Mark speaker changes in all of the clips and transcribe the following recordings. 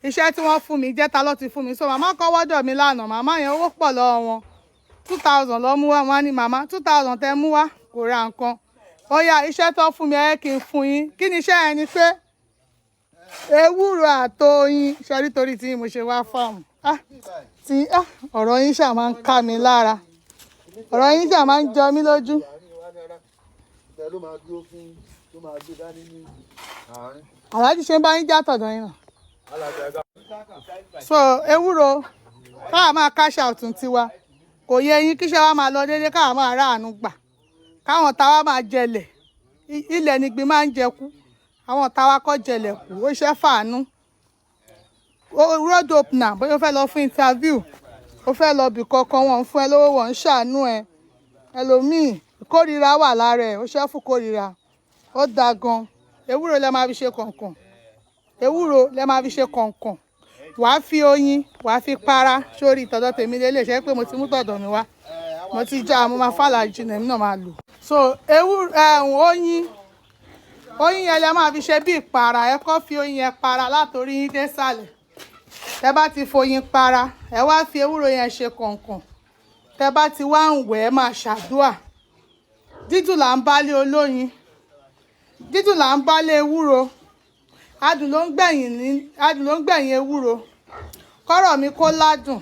Speaker 1: iṣẹ́ tí wọ́n fún mi jẹ́ta ló ti fún mi so màmá kan wọ́dọ̀ mi lánàá màmá yẹn owó pọ̀ lọ́wọ́ wọn 2000 ló mú wá wọn ní màmá 2000 tẹ́ mú wá kò ra nǹkan ó yá iṣẹ́ tó fún mi ẹ kí n fún yín kí ni iṣẹ́ yẹn ni pé ewúro àtoyin ṣe nítorí tí mo ṣe wá fáwọn ọ̀rọ̀ yín ṣáà máa ń ká mi lára ọ̀rọ̀ yín ṣáà máa ń jọ mí lójú. Aláàjì ṣe ń bá yín já tọ̀dọ̀ yín náà. So ewúro káà máa cash out tiwa kò yẹ yín kíṣẹ́ wa máa lọ déédéé káà máa ráàánú gbà káwọn táwa máa jẹlẹ̀ ilẹ̀ nígbín máa ń jẹkú àwọn táwa kọ́ jẹlẹ̀ kù ó ṣe fàánú road opener bóyá ó fẹ́ lọ fún interview ó fẹ́ lọ bì kankan wọn fún ẹ lówó wọn ń ṣàánú ẹ ẹlòmíì ìkórìíra wà lára ẹ ó ṣe fún kórìíra ó da gan ewúro lẹ máa fi ṣe kọ̀ọ̀kan ewúro lẹ máa fi ṣe kọ̀ọ̀kan wàá fi oyin wàá fi para sórí ìtọ̀dọ̀ tèmi lè ṣe pé mo ti mú tọ̀dọ̀ mi wá mo ti já mo máa fàlàjì nèmi náà máa lò so ewúro oyin yẹn lẹ máa fi ṣe bí ìpara ẹ kọ́ fi oyin yẹn para látòrí yín dé sàlẹ̀ tẹ bá ti foyin para ẹ wá fi ewúro yẹn ṣe kọ̀ọ̀kan tẹ bá ti wá ń wẹ̀ ẹ́ máa ṣàdúà dídùn là ń bálé olóyin dídùn là ń bálé ewúro adùn ló ń gbẹ̀yìn ewúro kọ́rọ̀ mi kó ládùn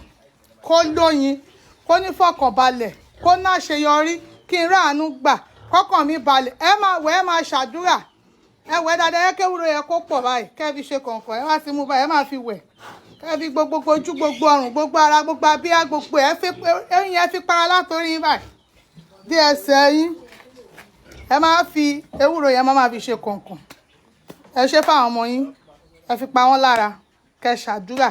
Speaker 1: kó lóyin kó ní fọkànbalẹ̀ kó ná àṣeyọrí kí n ráàánú gbà kọ́kàn mi balẹ̀ ẹ máa wẹ̀ ẹ máa ṣàdúrà ẹ wẹ̀ dáadáa ẹ kéwúro yẹ kó pọ̀ báyìí kẹ́ fi ṣe kọ̀ọ̀kan ẹ wá ti mú báyìí ẹ máa fi wẹ̀ kẹ́ fi gbogbo ojú gbogbo ọrùn gbogbo ara gbogbo abíyá gbogbo ẹ̀yìn ẹ fi para látòrí báyìí bí ẹsẹ̀ yín ẹ máa fi ewúro yẹn máa fi ṣe kọ̀ọ̀kan ẹ ṣe fáwọn ọmọ yín ẹ fi pa wọ́n lára kẹ́ ṣàdúrà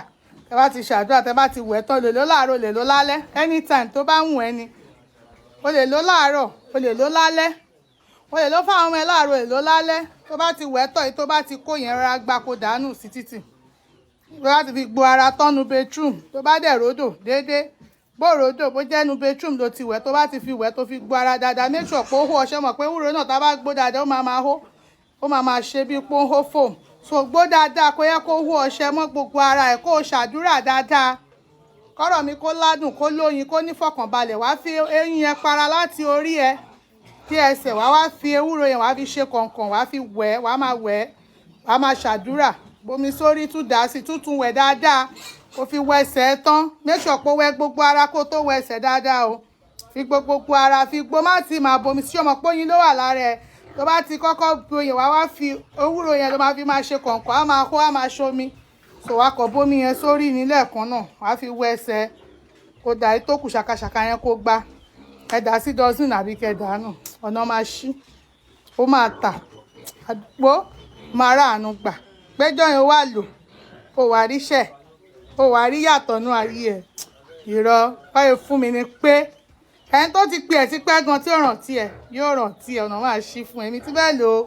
Speaker 1: ẹ bá ti ṣàdúrà tẹ bá ti wẹ̀ tán lè ló láàárọ̀ lè ló lálẹ́ anytime tó bá wù ẹ́ ni o lè ló láàárọ̀ o lè ló lálẹ́ o lè ló fáwọn ọmọ ẹ láàárọ̀ lè ló lálẹ́ tó bá ti wẹ̀ tán tó bá ti kó yẹn rárá gbá kó dànù sí títì tó bá ti fi gbo ara tọ́nu bedroom tó bá dẹ̀ ródò déédéé bó ródò bó jẹ́nu bedroom ló ti wẹ̀ tó bá ti fi wẹ̀ tó fi gbo ara dáadáa make sure pé ó hó ọṣẹ mọ̀ pé ewúro náà tá a bá gbó dáadáa ó máa hó ó máa ṣe bí pé ó ń hó foam so gbó dáadáa kó yẹ kó hó ọṣẹ mọ́ gbogbo ara ẹ̀ kó o ṣàdúrà dáadáa kọ́rọ̀ mi kó ládùn kó lóyin kó nífọ̀kànbalẹ̀ wá fi eyín yẹn para láti orí ẹ tí ẹsẹ̀ wá fi ewúro yẹn wá fi ṣe kọ̀ọ̀kan wá fi wẹ̀ wá máa ṣàdúrà bomi sórí tún dà sí tútù wẹ̀ dáadáa kó fi wẹ̀ ẹsẹ̀ tán make sure pé wẹ̀ gbogbo ara kó tó wẹ̀ ẹsẹ̀ dáadáa o fi gbogbo ara fi gbó má ti máa bomi sí ọmọ póyin ló wà lára ẹ tó bá ti kọ́kọ́ boyè wá fi ewúro yẹn ló máa fi máa ṣe kọ̀ọ̀kan á máa kó á máa ṣomi so wá kọ bómi yẹn sórí nílẹ̀ kan náà wá fi wẹ̀ ẹsẹ̀ kó dà í tó kù ṣàkàṣàkà yẹn kó gbá ẹ dà sí dọ́sìn àbí kẹdà náà ọ̀nà máa ṣí ó máa tà àdúgbò máa ráàánú gbà péjọ yẹn wà lò ó wà ríṣẹ́ ó wà rí yàtọ̀ nú ayé ẹ̀ ìrọ̀ báyìí fún mi ni pé ẹni tó ti pè ẹ́ ti pẹ́ gan tí ó rántí ẹ̀ yóò rántí ẹ̀ ọ̀nà máa ṣí fún ẹ̀mí tí bẹ́ẹ̀ lò ó